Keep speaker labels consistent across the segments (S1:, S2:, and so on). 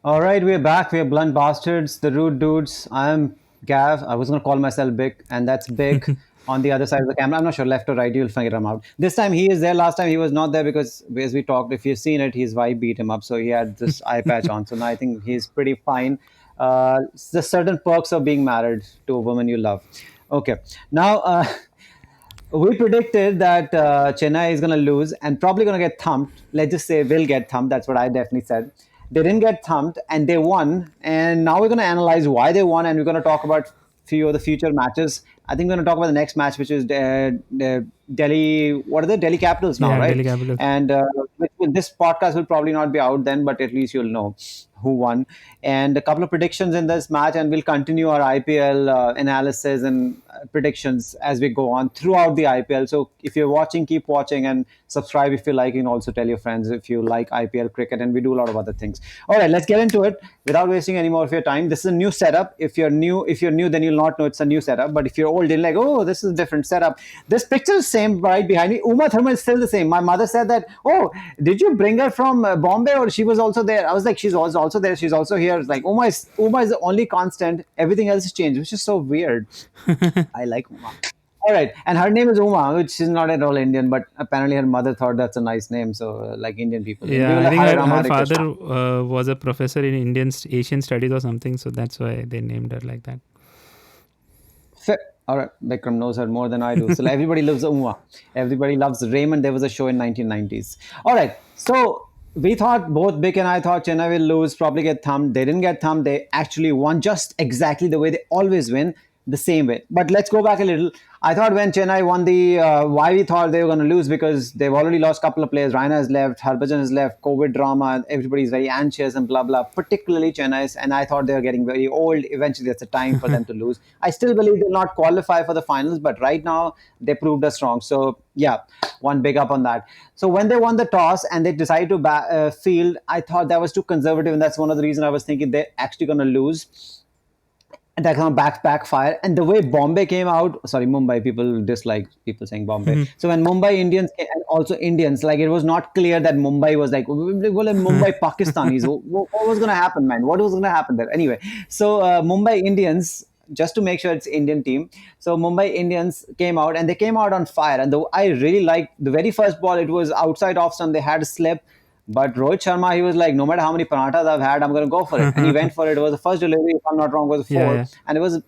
S1: All right, we're back. We're Blunt Bastards, the Rude Dudes. I'm Gav. I was going to call myself Big, and that's Big on the other side of the camera. I'm not sure, left or right. You'll figure him out. This time he is there. Last time he was not there because, as we talked, if you've seen it, his wife beat him up. So he had this eye patch on. So now I think he's pretty fine. The certain perks of being married to a woman you love. Okay. Now, we predicted that Chennai is going to lose and probably going to get thumped. Let's just say will get thumped. That's what I definitely said. They didn't get thumped and they won. And now we're going to analyze why they won and we're going to talk about few of the future matches. I think we're going to talk about the next match, which is Delhi. What are the Delhi Capitals now,
S2: Yeah,
S1: right?
S2: Delhi Capital.
S1: And this podcast will probably not be out then, but at least you'll know who won. And a couple of predictions in this match, and we'll continue our IPL analysis and predictions as we go on throughout the IPL. So if you're watching, keep watching and subscribe if you like, and also tell your friends if you like IPL cricket. And we do a lot of other things. All right, let's get into it without wasting any more of your time. This is a new setup. If you're new, then you'll not know it's a new setup. But if you're old, you're like, oh, this is a different setup. This picture is same right behind me. Uma Thurman is still the same. My mother said that, oh, did you bring her from Bombay or she was also there? I was like, she's also there. She's also here. It's like Uma is the only constant. Everything else has changed, which is so weird. I like Uma. All right, and her name is Uma, which is not at all Indian, but apparently her mother thought that's a nice name. So, like Indian people, we
S2: Yeah,
S1: will
S2: I
S1: have
S2: think
S1: Hare
S2: her
S1: Rama
S2: her
S1: Hare
S2: father
S1: Krishna.
S2: was a professor in Asian studies or something, so that's why they named her like that.
S1: All right, Vikram knows her more than I do. So like, everybody loves Uma. Everybody loves Raymond. There was a show in 1990s. All right, so we thought both Vic and I thought Chennai will lose, probably get thumped. They didn't get thumped. They actually won just exactly the way they always win, the same way. But let's go back a little. I thought when Chennai won the why we thought they were going to lose because they've already lost a couple of players. Raina has left, Harbhajan has left, COVID drama, everybody's very anxious and blah blah. Particularly Chennai's, and I thought they were getting very old. Eventually, it's a time for them to lose. I still believe they'll not qualify for the finals, but right now they proved us wrong. So yeah, one big up on that. So when they won the toss and they decided to field, I thought that was too conservative, and that's one of the reasons I was thinking they're actually going to lose and that kind of backfire. And the way Bombay came out, sorry, Mumbai, people dislike people saying Bombay. So when Mumbai Indians and also Indians, like it was not clear that Mumbai was like, well, Mumbai Pakistanis. What was going to happen, man? What was going to happen there? Anyway, so Mumbai Indians, just to make sure it's Indian team. So Mumbai Indians came out and they came out on fire. And I really liked the very first ball. It was outside off stump. They had a slip. But Rohit Sharma, he was like, no matter how many parathas I've had, I'm going to go for it. And he went for it. It was the first delivery, if I'm not wrong, was a
S2: Yeah,
S1: four.
S2: yeah.
S1: And it was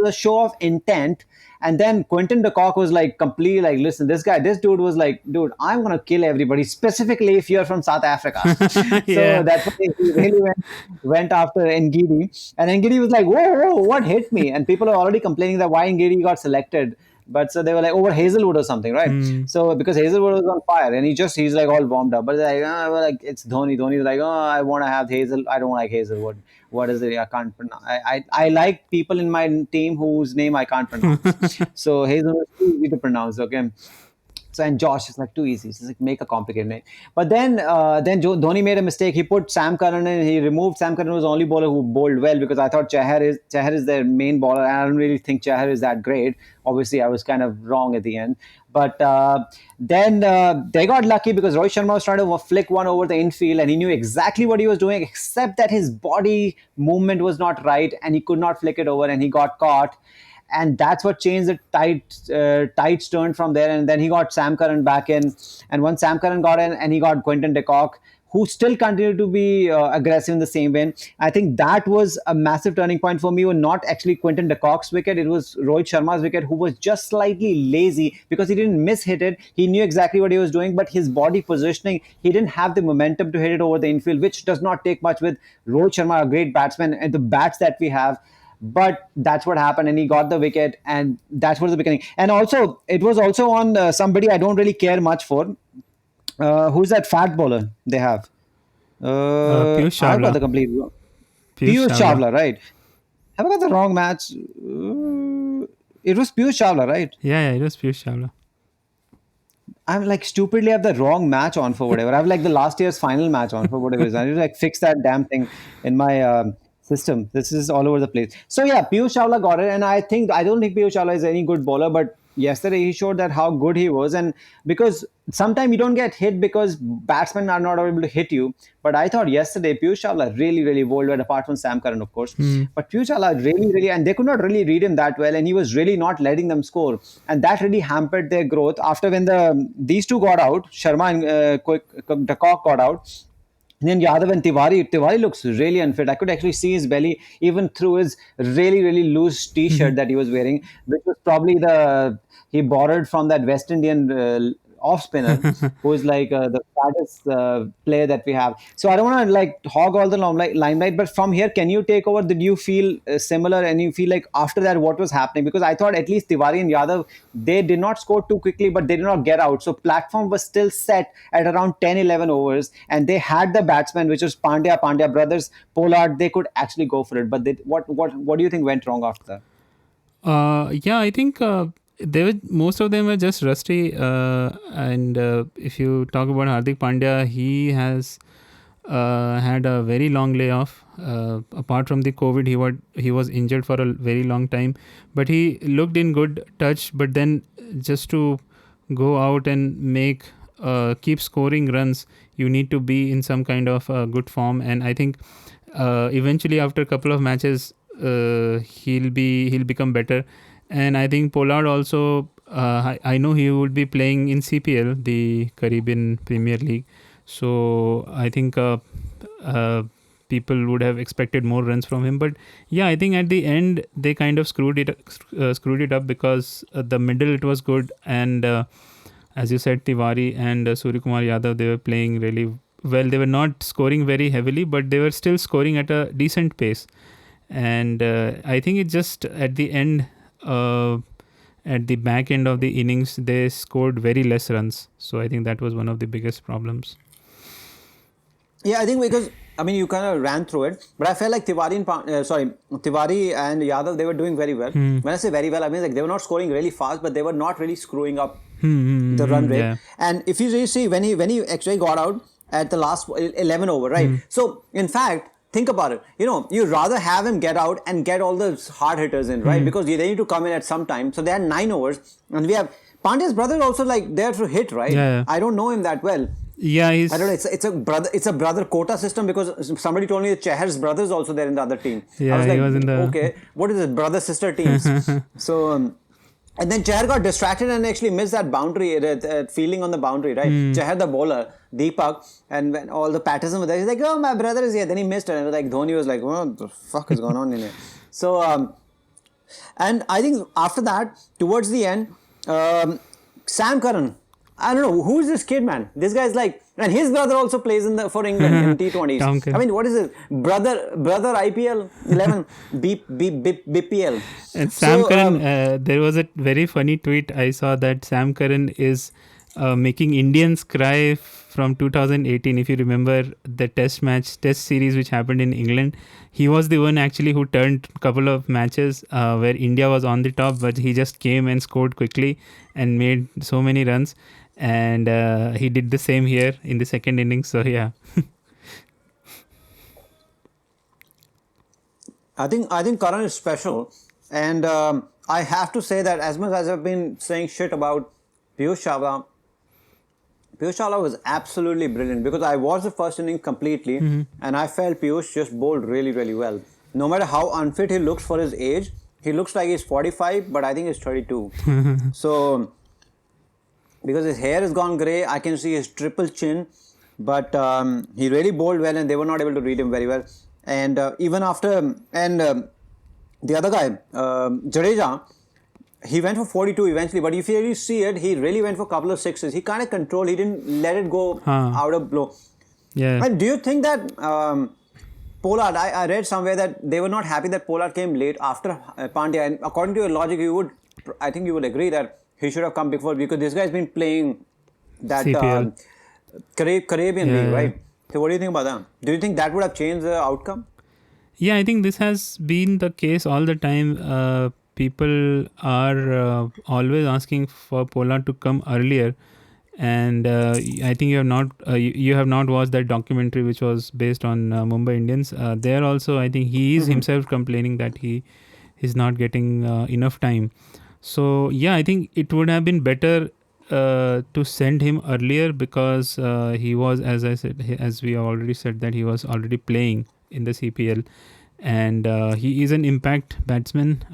S1: a show of intent. And then Quinton de Kock was like completely like, listen, this dude was like, dude, I'm going to kill everybody, specifically if you're from South Africa. So
S2: Yeah.
S1: that's why he really went after Ngidi. And Ngidi was like, whoa, what hit me? And people are already complaining that why Ngidi got selected. But so they were like over Hazelwood or something, right?
S2: Hmm.
S1: So because Hazelwood was on fire and he's like all warmed up, but like, well, like it's Dhoni. Dhoni's like, oh, I want to have Hazel. I don't like Hazelwood. What is it? I can't pronounce. I like people in my team whose name I can't pronounce. So Hazelwood is too easy to pronounce. Okay. So and Josh is like too easy. It's like make a complicated name. But then Dhoni made a mistake. He put Sam Curran in. He removed Sam Curran, was the only bowler who bowled well because I thought Chahar is their main bowler. And I don't really think Chahar is that great. Obviously, I was kind of wrong at the end. But then they got lucky because Rohit Sharma was trying to flick one over the infield and he knew exactly what he was doing, except that his body movement was not right and he could not flick it over and he got caught, and that's what changed the tides turned from there. And then he got Sam Curran back in, and once Sam Curran got in, and he got Quinton de Kock, who still continued to be aggressive in the same way. I think that was a massive turning point for me. Was not actually Quinton de Kock's wicket; it was Rohit Sharma's wicket, who was just slightly lazy because he didn't hit it. He knew exactly what he was doing, but his body positioning, he didn't have the momentum to hit it over the infield, which does not take much with Rohit Sharma, a great batsman, and the bats that we have. But that's what happened, and he got the wicket, and that was the beginning. And also, it was also on somebody I don't really care much for. Who's that fat bowler they have?
S2: Piyush
S1: I've got
S2: Chawla.
S1: the complete
S2: Piyush
S1: Piyush
S2: Chawla.
S1: Chawla, right? Have I got the wrong match? It was Piyush Chawla, right?
S2: Yeah, yeah, it was Piyush Chawla.
S1: I'm like stupidly have the wrong match on for whatever. I have like the last year's final match on for whatever reason. I need to like fix that damn thing in my system. This is all over the place. So yeah, Piyush Chawla got it, and I don't think Piyush Chawla is any good bowler, but yesterday he showed that how good he was. And because sometimes you don't get hit because batsmen are not able to hit you. But I thought yesterday Piyush Chawla really, really bowled well, apart from Sam Curran, of course.
S2: Hmm.
S1: But Piyush Chawla really, really, and they could not really read him that well, and he was really not letting them score, and that really hampered their growth. After when these two got out, Sharma and the Cock got out, and then Yadav and Tiwari looks really unfit. I could actually see his belly even through his really, really loose T-shirt that he was wearing, which was probably he borrowed from that West Indian off spinner, who is like the fattest player that we have. So I don't want to like hog all the limelight, but from here, can you take over? Did you feel similar, and you feel like after that what was happening? Because I thought at least Tiwari and Yadav, they did not score too quickly, but they did not get out. So platform was still set at around 10, 11 overs, and they had the batsmen, which was Pandya brothers, Pollard. They could actually go for it. But what do you think went wrong after that?
S2: Yeah, I think they were, most of them were just rusty. And if you talk about Hardik Pandya, he has had a very long layoff. Apart from the COVID, he was injured for a very long time, but he looked in good touch. But then just to go out and keep scoring runs, you need to be in some kind of good form. And I think eventually after a couple of matches, he'll become better. And I think Pollard also, I know he would be playing in CPL, the Caribbean Premier League. So I think people would have expected more runs from him. But yeah, I think at the end they kind of screwed it up, because the middle, it was good. And as you said, Tiwari and Surya Kumar Yadav, they were playing really well. They were not scoring very heavily, but they were still scoring at a decent pace. And I think it just at the end, at the back end of the innings, they scored very less runs. So I think that was one of the biggest problems.
S1: Yeah, I think because you kind of ran through it, but I felt like Tiwari and Yadav, they were doing very well. When I say very well, I mean like they were not scoring really fast, but they were not really screwing up the run rate.
S2: Yeah.
S1: And if you really see when he actually got out at the last 11 over, right? So in fact, think about it. You'd rather have him get out and get all the hard hitters in, right? Because they need to come in at some time. So they had 9 overs, and we have Pandya's brother also like there to hit, right?
S2: Yeah.
S1: I don't know him that well.
S2: Yeah,
S1: I don't know. It's a brother quota system, because somebody told me that Chehar's brother is also there in the other team.
S2: Yeah,
S1: I was like,
S2: he was in the...
S1: okay, what is it, brother sister teams? So and then Chahar got distracted and actually missed that boundary, that fielding on the boundary, right? Chahar the bowler, Deepak, and when all the Patterson were there, he's like, oh, my brother is here. Then he missed it, and like Dhoni was like, what the fuck is going on in here? So and I think after that, towards the end, Sam Curran, I don't know, who is this kid, man? This guy's like, and his brother also plays for England in T20s. I mean, what is it? Brother IPL 11, BPL.
S2: And Sam Curran, there was a very funny tweet I saw that Sam Curran is making Indians cry from 2018. If you remember the test series which happened in England, he was the one actually who turned a couple of matches where India was on the top, but he just came and scored quickly and made so many runs. And he did the same here in the second innings. So yeah.
S1: I think Karan is special, and I have to say that as much as I've been saying shit about Piyush Chawla was absolutely brilliant, because I watched the first inning completely, and I felt Piyush just bowled really, really well. No matter how unfit he looks for his age, he looks like he's 45, but I think he's 32. So because his hair has gone grey, I can see his triple chin, but he really bowled well, and they were not able to read him very well. And even after, and the other guy, Jadeja, he went for 42 eventually, but if you really see it, he really went for a couple of sixes. He kind of controlled, he didn't let it go out of blow.
S2: Yeah.
S1: And do you think that Pollard, I read somewhere that they were not happy that Pollard came late after Pandya, and according to your logic, I think you would agree that he should have come before, because this guy's been playing that Caribbean League, right? So what do you think about that? Do you think that would have changed the outcome?
S2: Yeah, I think this has been the case all the time. People are always asking for Pollard to come earlier, and I think you have not watched that documentary which was based on Mumbai Indians. There also, I think he is himself complaining that he is not getting enough time. So yeah, I think it would have been better to send him earlier, because he was, as I said, as we already said, that he was already playing in the CPL, and he is an impact batsman.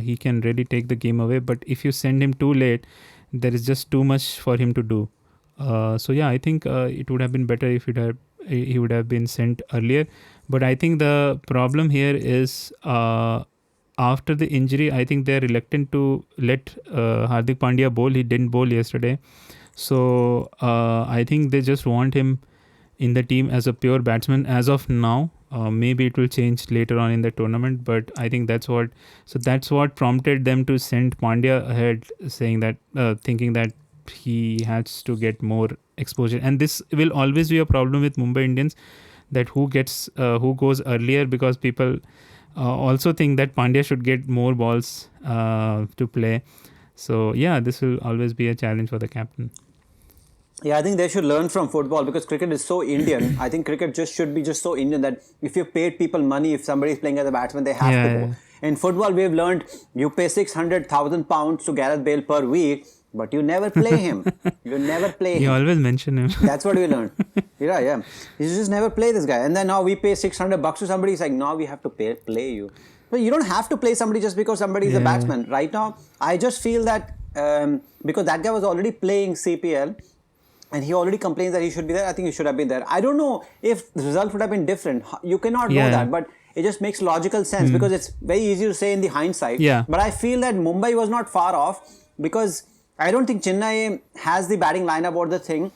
S2: He can really take the game away, but if you send him too late, there is just too much for him to do. So yeah, I think it would have been better if he would have been sent earlier. But I think the problem here is, after the injury, I think they're reluctant to let Hardik Pandya bowl. He didn't bowl yesterday, so I think they just want him in the team as a pure batsman as of now. Maybe it will change later on in the tournament, but I think that's what prompted them to send Pandya ahead, saying that, thinking that he has to get more exposure. And this will always be a problem with Mumbai Indians, that who goes earlier, because people also think that Pandya should get more balls to play. So yeah, this will always be a challenge for the captain.
S1: Yeah, I think they should learn from football, because cricket is so Indian. I think cricket should be just so Indian that if you paid people money, if somebody is playing as a batsman, they have to
S2: Yeah,
S1: go. In football, we've learned you pay 600,000 pounds to Gareth Bale per week, but you never play him. You never play
S2: you
S1: him.
S2: always mention him.
S1: That's what we learned. Yeah, yeah. You just never play this guy. And then now we pay 600 bucks to somebody. It's like, now we have to play you. But you don't have to play somebody just because somebody is a
S2: Yeah.
S1: batsman. Right now, I just feel that because that guy was already playing CPL, and he already complains that he should be there, I think he should have been there. I don't know if the result would have been different. You cannot know
S2: Yeah.
S1: that, but it just makes logical sense, because it's very easy to say in the hindsight.
S2: Yeah.
S1: But I feel that Mumbai was not far off, because I don't think Chennai has the batting lineup or the thing.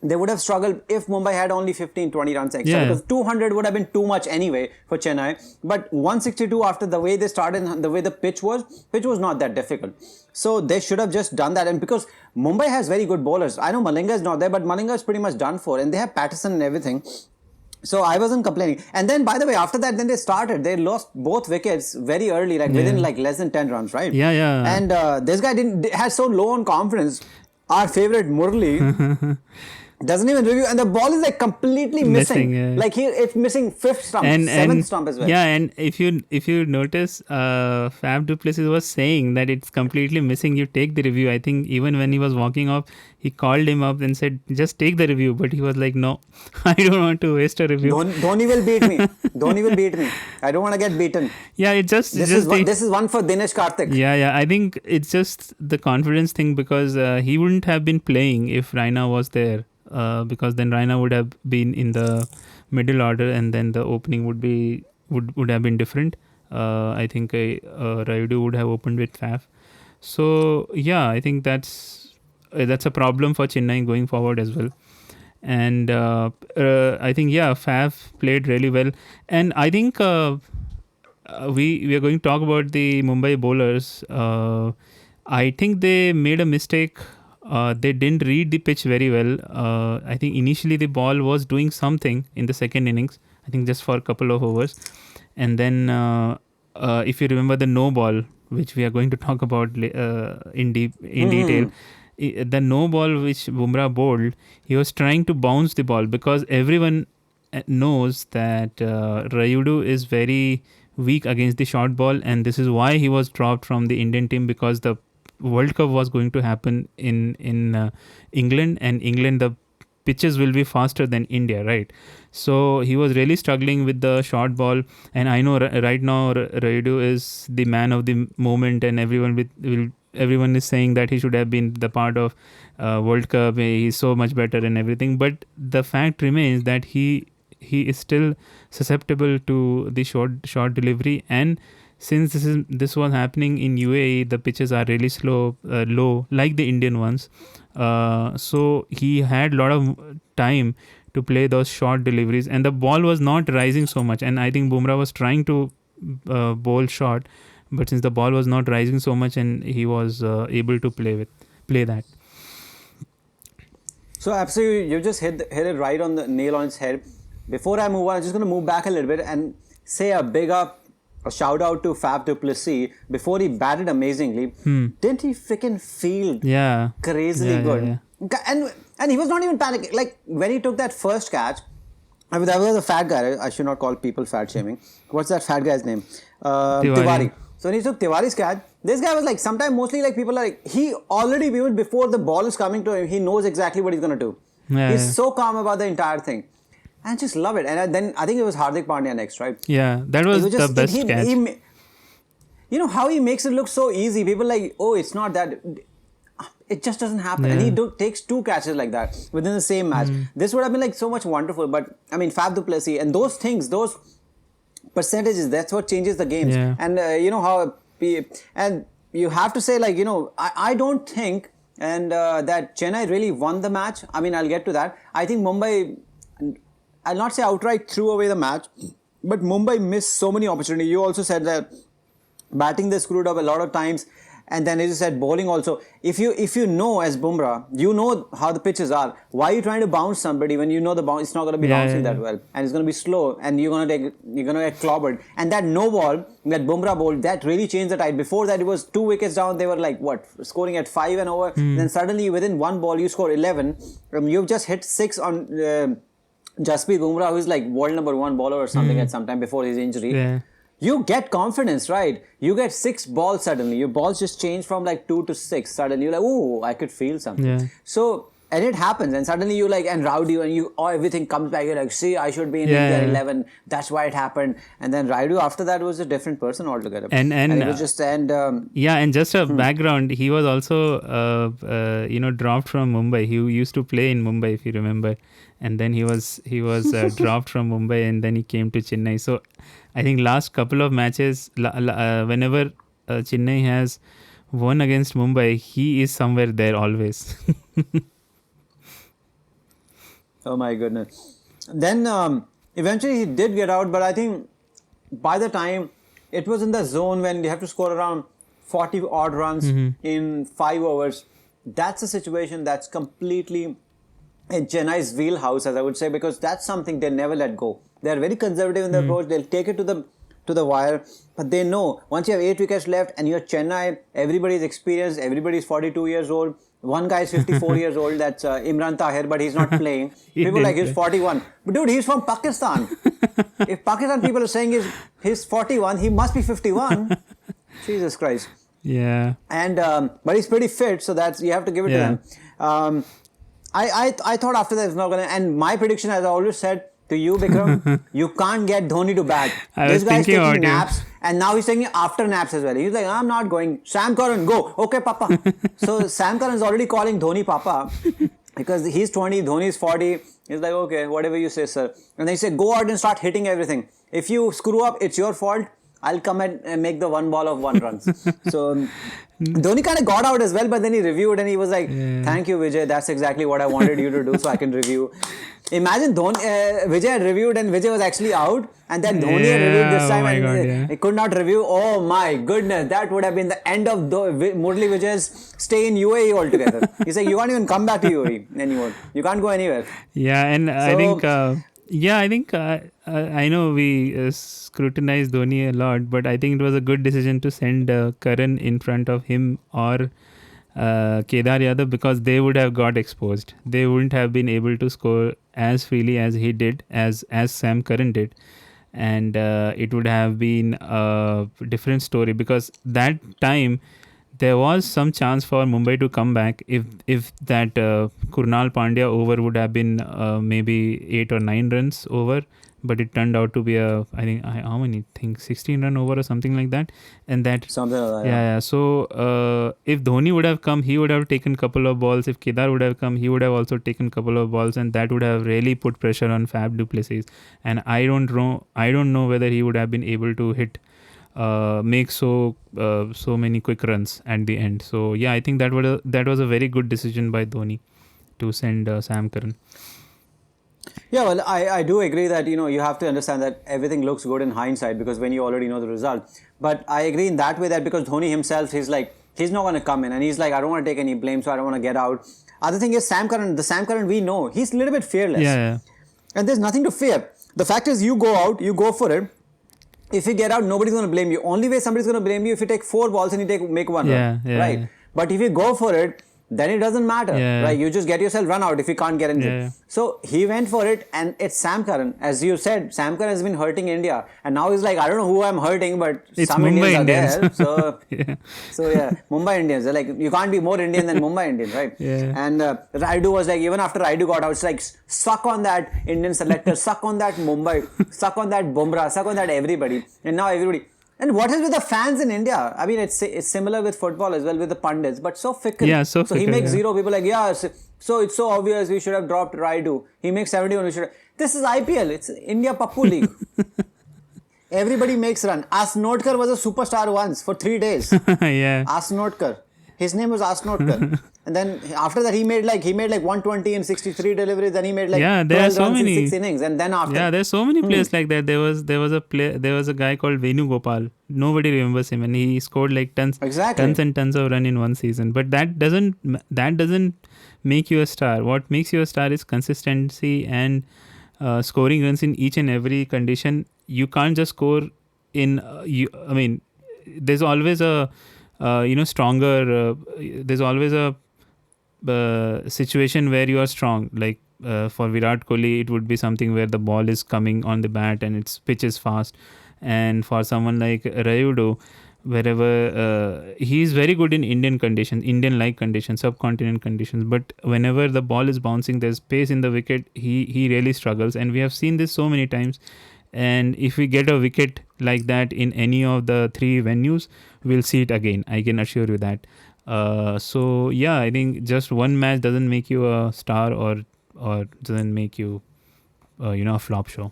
S1: They would have struggled if Mumbai had only 15, 20 runs extra,
S2: Yeah.
S1: because 200 would have been too much anyway for Chennai. But 162, after the way they started and the way the pitch was not that difficult. So they should have just done that. And because Mumbai has very good bowlers, I know Malinga is not there, but Malinga is pretty much done for, and they have Patterson and everything. So I wasn't complaining. And then, by the way, after that, then they lost both wickets very early, like within like less than 10 runs, right?
S2: Yeah, yeah.
S1: And this guy had so low on confidence. Our favorite Murli doesn't even review, and the ball is like completely missing.
S2: Yeah.
S1: Like it's missing fifth stump, seventh stump as well.
S2: Yeah, and if you notice, Fab du Plessis was saying that it's completely missing. You take the review. I think even when he was walking off, he called him up and said, "Just take the review." But he was like, "No, I don't want to waste a review."
S1: Dhoni will beat me. Dhoni will beat me. I don't want to get beaten.
S2: Yeah, this
S1: is one for Dinesh Karthik.
S2: Yeah. I think it's just the confidence thing, because he wouldn't have been playing if Raina was there. Because then Raina would have been in the middle order, and then the opening would have been different. I think Rayudu would have opened with Faf. So yeah, I think that's a problem for Chennai going forward as well. And I think Faf played really well, and I think we are going to talk about the Mumbai bowlers. I think they made a mistake. They didn't read the pitch very well. I think initially the ball was doing something in the second innings, I think just for a couple of overs. And then if you remember the no ball, which we are going to talk about in detail, the no ball which Bumrah bowled, he was trying to bounce the ball, because everyone knows that Rayudu is very weak against the short ball, and this is why he was dropped from the Indian team, because the World Cup was going to happen in England, and England, the pitches will be faster than India, right? So he was really struggling with the short ball, and I know right now Rayudu is the man of the moment, and everyone is saying that he should have been the part of World Cup. He's so much better and everything, but the fact remains that he is still susceptible to the short delivery. And since this was happening in UAE, the pitches are really low, like the Indian ones. So he had a lot of time to play those short deliveries, and the ball was not rising so much. And I think Bumrah was trying to bowl short, but since the ball was not rising so much, and he was able to play that.
S1: So absolutely, you just hit it right on the nail on its head. Before I move on, I'm just going to move back a little bit and say a shout out to Fab du Plessis. Before he batted amazingly, didn't he freaking field crazily good? Yeah. And he was not even panicking. Like when he took that first catch, that was a fat guy. I should not call people fat shaming. What's that fat guy's name? Tiwari. So when he took Tiwari's catch, this guy was like, sometimes mostly like people are like, he already, even before the ball is coming to him, he knows exactly what he's going to do.
S2: Yeah,
S1: He's
S2: yeah.
S1: so calm about the entire thing. And I just love it. And then I think it was Hardik Pandya next, right?
S2: Yeah, that
S1: It
S2: was
S1: was
S2: the
S1: just,
S2: best catch.
S1: you know how he makes it look so easy. People like, oh, it's not that. It just doesn't happen. And he takes 2 catches like that within the same match. This would have been like so much wonderful. But I mean, Fab du Plessis and those things, those percentages, that's what changes the games.
S2: Yeah.
S1: And you know how, and you have to say, like, you know, I don't think that Chennai really won the match. I mean, I'll get to that. I think Mumbai, I'll not say outright threw away the match, but Mumbai missed so many opportunities. You also said that batting they screwed up a lot of times, and then as you said, bowling also. If you know as Bumrah, you know how the pitches are. Why are you trying to bounce somebody when you know the bounce it's not going to be bouncing that well, and it's going to be slow, and you're going to get clobbered. And that no ball that Bumrah bowled, that really changed the tide. Before that, it was 2 wickets down. They were like scoring at 5 and over. Then suddenly within 1 ball you score 11. You've just hit 6 on Jasprit Bumrah, who is like world number 1 bowler or something at some time before his injury.
S2: Yeah.
S1: You get confidence, right? You get 6 balls suddenly. Your balls just change from like 2 to 6. Suddenly you're like, oh, I could feel something.
S2: Yeah.
S1: So, and it happens. And suddenly you like, and Raudu, and everything comes back. You're like, see, I should be in India 11. That's why it happened. And then Raudu after that was a different person altogether.
S2: And
S1: it was just, and
S2: just a background, he was also, dropped from Mumbai. He used to play in Mumbai, if you remember. And then he was dropped from Mumbai, and then he came to Chennai. So I think last couple of matches, whenever Chennai has won against Mumbai, he is somewhere there always.
S1: oh my goodness. Then eventually he did get out, but I think by the time it was in the zone when they have to score around 40 odd runs in 5 overs, that's a situation that's completely in Chennai's wheelhouse, as I would say, because that's something they never let go. They're very conservative in their approach. They'll take it to the wire, but they know once you have 8 wickets left and you're Chennai, everybody's experienced, everybody's 42 years old. One guy is 54 years old, that's Imran Tahir, but he's not playing. People like he's 41. But dude, he's from Pakistan. If Pakistan people are saying he's 41, he must be 51. Jesus Christ.
S2: Yeah.
S1: And but he's pretty fit, so that's you have to give it to him. I thought after that it's not gonna. And my prediction, as I always said to you, Bikram, you can't get Dhoni to bat. This guy's taking naps, and now he's taking after naps as well. He's like, I'm not going. Sam Curran, go. Okay, Papa. So Sam Curran is already calling Dhoni Papa because he's 20, Dhoni is 40. He's like, okay, whatever you say, sir. And then he said, go out and start hitting everything. If you screw up, it's your fault. I'll come and make the 1 ball of 1 runs. So Dhoni kind of got out as well, but then he reviewed and he was like, thank you, Vijay. That's exactly what I wanted you to do so I can review. Imagine Vijay had reviewed and Vijay was actually out, and then Dhoni had reviewed this time and he could not review. Oh my goodness, that would have been the end of Murli Vijay's stay in UAE altogether. He's like, you can't even come back to UAE anymore. You can't go anywhere.
S2: Yeah, and I think I know we scrutinize Dhoni a lot, but I think it was a good decision to send Karan in front of him or Kedar Yadav, because they would have got exposed. They wouldn't have been able to score as freely as he did, as Sam Curran did. And it would have been a different story, because that time there was some chance for Mumbai to come back if that Krunal Pandya over would have been maybe 8 or 9 runs over, but it turned out to be how many? 16 run over or something like that. And that
S1: something like that.
S2: Yeah. So if Dhoni would have come, he would have taken couple of balls. If Kedar would have come, he would have also taken couple of balls, and that would have really put pressure on Fab du Plessis. And I don't know whether he would have been able to hit. Make so many quick runs at the end. So yeah, I think that was a very good decision by Dhoni to send Sam Curran.
S1: Yeah, well, I do agree that you have to understand that everything looks good in hindsight because when you already know the result. But I agree in that way that because Dhoni himself, he's not going to come in and he's like, I don't want to take any blame, so I don't want to get out. Other thing is Sam Curran we know, he's a little bit fearless.
S2: Yeah.
S1: And there's nothing to fear. The fact is you go out, you go for it. If you get out, nobody's going to blame you. Only way somebody's going to blame you if you take 4 balls and you make 1 run. Right? Yeah. But if you go for it, then it doesn't matter,
S2: Yeah.
S1: right? You just get yourself run out if you can't get anything.
S2: Yeah.
S1: So he went for it, and it's Sam Curran. As you said, Sam Curran has been hurting India, and now he's like, I don't know who I'm hurting, but
S2: It's
S1: some
S2: Mumbai
S1: Indians are
S2: Indians.
S1: there. So,
S2: Yeah.
S1: so yeah, Mumbai Indians. They're like, you can't be more Indian than Mumbai Indians, right?
S2: Yeah.
S1: And Raidu was like, even after Raidu got out, it's like, suck on that Indian selector, suck on that Mumbai, suck on that Bumrah, suck on that everybody. And now everybody. And what is with the fans in India? I mean, it's similar with football as well with the pundits, but so fickle.
S2: Yeah, so
S1: he
S2: fickle,
S1: makes
S2: yeah.
S1: zero. People like, yeah, so it's so obvious we should have dropped Raidu. He makes 71. We should have. This is IPL. It's India Pappu League. Everybody makes run. Asnotkar was a superstar once for 3 days.
S2: Yeah.
S1: Asnotkar. His name was Asnotkar. And then after that, he made like 120 in 63 deliveries. Then he made like
S2: Yeah, there are
S1: 12
S2: so
S1: runs in
S2: many.
S1: 6 innings. And then after,
S2: Yeah, there's so many players like that. There was a guy called Venu Gopal. Nobody remembers him, and he scored like tons and tons of run in one season. But that doesn't make you a star. What makes you a star is consistency and scoring runs in each and every condition. You can't just score in. I mean, there's always a stronger. There's always a situation where you are strong. Like for Virat Kohli, it would be something where the ball is coming on the bat and its pitch is fast. And for someone like Rayudu, wherever he is very good in Indian conditions, Indian-like conditions, subcontinent conditions. But whenever the ball is bouncing, there's pace in the wicket. He really struggles, and we have seen this so many times. And if we get a wicket like that in any of the three venues, we'll see it again. I can assure you that. So yeah, I think just one match doesn't make you a star or doesn't make you a flop show.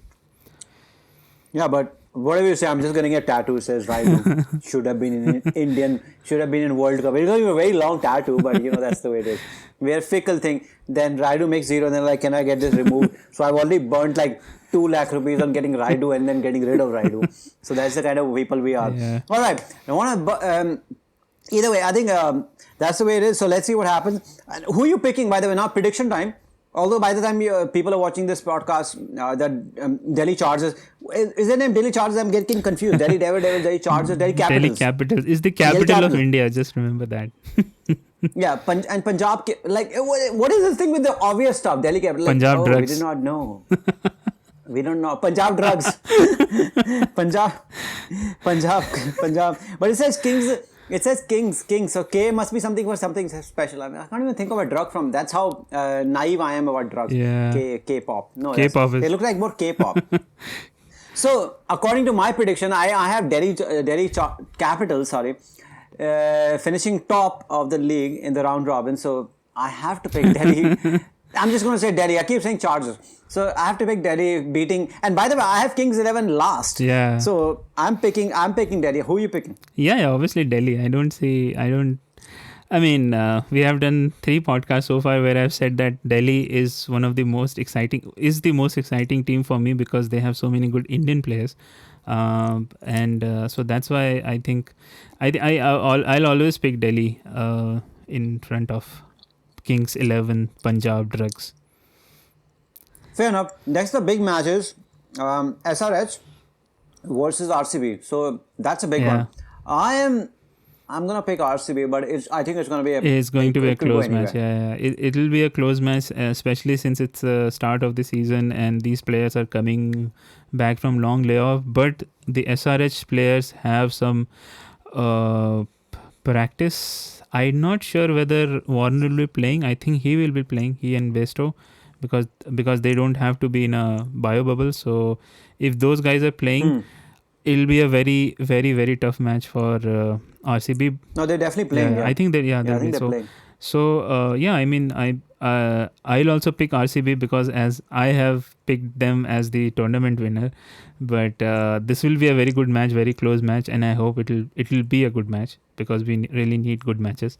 S1: yeah, but whatever you say, I'm just getting a tattoo says Raidu should have been in Indian, should have been in World Cup. It's going to be a very long tattoo, but that's the way it is. We're fickle thing. Then Raidu makes zero, and then like, can I get this removed? So I've already burnt like 2 lakh rupees on getting Raidu and then getting rid of Raidu. So that's the kind of people we are.
S2: Yeah.
S1: All right. I want to. Either way, I think that's the way it is. So let's see what happens. And who are you picking, by the way? Now prediction time. Although by the time people are watching this podcast, that Delhi Chargers, is their name Delhi Chargers? I'm getting confused. Delhi Devils, Delhi Chargers, Delhi Capitals.
S2: Delhi Capitals is the capital of India. Just remember that.
S1: Yeah, and Punjab, like, what is this thing with the obvious stuff? Delhi Capitals. Like,
S2: Punjab drugs.
S1: We did not know. We don't know. Punjab drugs. Punjab. But it says Kings. It says Kings. So K must be something for something special. I mean, I can't even think of a drug from. That's how naive I am about drugs.
S2: Yeah.
S1: K-pop. No,
S2: K-pop
S1: they look like more K-pop. So according to my prediction, I have Delhi Capitals. Finishing top of the league in the round robin. So I have to pick Delhi. I'm just going to say Delhi. I keep saying Chargers. So I have to pick Delhi beating. And by the way, I have Kings 11 last.
S2: Yeah.
S1: So I'm picking Delhi. Who are you picking?
S2: Yeah, obviously Delhi. I mean, we have done 3 podcasts so far where I've said that Delhi is the most exciting team for me because they have so many good Indian players. So that's why I think I'll always pick Delhi in front of Kings 11 Punjab drugs.
S1: Fair enough. Next, the big matches. SRH versus RCB. So that's a big one. I'm gonna pick RCB, but I think it's gonna be a
S2: close match. Yeah. It'll be a close match, especially since it's the start of the season and these players are coming back from long layoff. But the SRH players have some practice. I'm not sure whether Warner will be playing. I think he will be playing. He and Besto, because they don't have to be in a bio bubble. So if those guys are playing. It'll be a very, very, very tough match for RCB.
S1: No, they're definitely playing.
S2: I think that.
S1: I think they're playing.
S2: So I mean, I'll also pick RCB because as I have picked them as the tournament winner. But this will be a very good match, very close match, and I hope it'll be a good match because we really need good matches.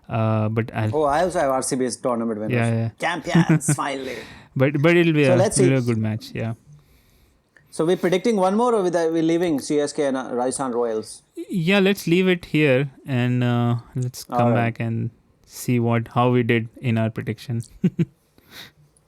S2: But I
S1: also have RCB as tournament winners.
S2: Yeah.
S1: Champions, finally.
S2: But it'll be a good match. Yeah.
S1: So we're predicting one more, or we're leaving CSK and Rajasthan Royals?
S2: Yeah, let's leave it here and let's come back and see how we did in our prediction.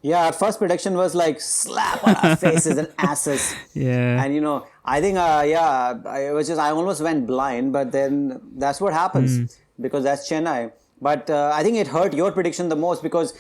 S1: Yeah, our first prediction was like slap on our faces and asses.
S2: Yeah.
S1: And I think I almost went blind, but then that's what happens because that's Chennai. But I think it hurt your prediction the most because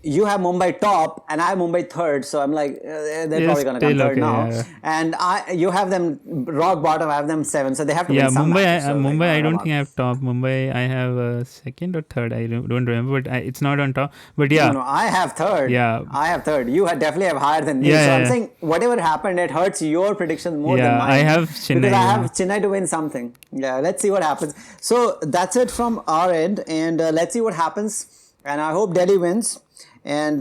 S1: you have Mumbai top and I have Mumbai third. So I'm like, they're
S2: Yeah,
S1: probably going to come
S2: still
S1: third
S2: okay.
S1: now.
S2: Yeah.
S1: And you have them rock bottom, I have them 7. So they have to
S2: Yeah,
S1: win some matches. So like,
S2: Mumbai. I
S1: come
S2: don't
S1: on.
S2: think I have top. Mumbai, I have second or third. I don't remember, but it's not on top. But
S1: No,
S2: yeah,
S1: no, I have third.
S2: yeah,
S1: I have third. You definitely have higher than me.
S2: yeah,
S1: So I'm
S2: yeah,
S1: saying whatever happened, it hurts your predictions more than
S2: yeah. I
S1: mine
S2: have
S1: because I
S2: Chennai.
S1: have
S2: Yeah,
S1: Chennai to win something. Yeah, let's see what happens. So that's it from our end, and let's see what happens. And I hope Delhi wins. And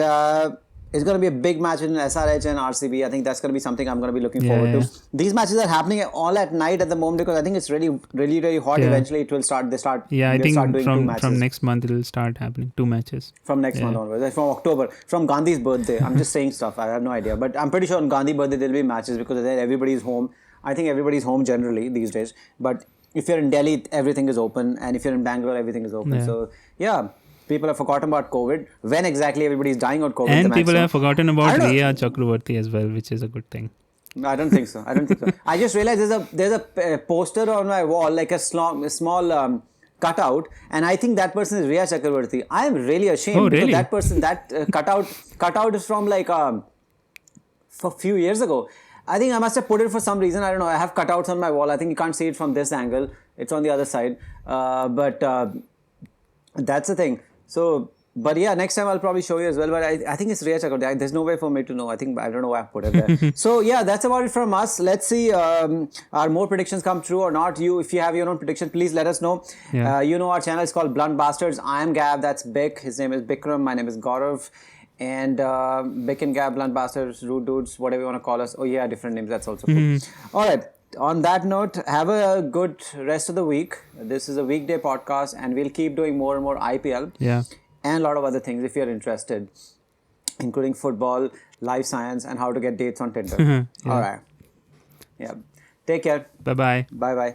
S1: it's going to be a big match in SRH and RCB. I think that's going to be something I'm going to be looking
S2: yeah,
S1: forward to.
S2: yeah.
S1: These matches are happening all at night at the moment because I think it's really, really, really hot.
S2: Yeah.
S1: Eventually, it will start.
S2: Yeah, I
S1: They'll start
S2: think
S1: doing two
S2: from
S1: matches
S2: next month it'll start happening. 2 matches.
S1: from next month
S2: Yeah.
S1: onwards, like from October, from Gandhi's birthday. I'm just saying stuff. I have no idea, but I'm pretty sure on Gandhi birthday there'll be matches because then everybody's home. I think everybody's home generally these days. But if you're in Delhi, everything is open, and if you're in Bangalore, everything is open.
S2: Yeah.
S1: So yeah, people have forgotten about COVID. When exactly everybody's dying of COVID, the
S2: And
S1: match.
S2: people have forgotten
S1: I
S2: about
S1: don't know.
S2: Riya Chakravarti as well, which is a good thing.
S1: I don't think so. I don't think so. I just realized there's a poster on my wall, like a small cutout, and I think that person is Riya Chakravarti. I am really ashamed
S2: Oh,
S1: because
S2: really?
S1: that person, that cutout is from like for a few years ago. I think I must have put it for some reason. I don't know. I have cutouts on my wall. I think you can't see it from this angle. It's on the other side. But that's the thing. So, but yeah, next time I'll probably show you as well. But I think it's Riya Chakravarti. There's no way for me to know. I don't know why I put it there. So yeah, that's about it from us. Let's see, are more predictions come true or not? If you have your own prediction, please let us know.
S2: Yeah.
S1: You know our channel is called Blunt Bastards. I am Gab. That's Bick. His name is Bikram. My name is Gaurav. And Bick and Gab, Blunt Bastards, Rude Dudes, whatever you want to call us. Oh yeah, different names. That's also cool. All right. On that note, have a good rest of the week. This is a weekday podcast, and we'll keep doing more and more IPL.
S2: Yeah.
S1: And a lot of other things if you're interested, including football, life science, and how to get dates on Tinder.
S2: Yeah.
S1: All right. Yeah. Take care.
S2: Bye bye.
S1: Bye bye.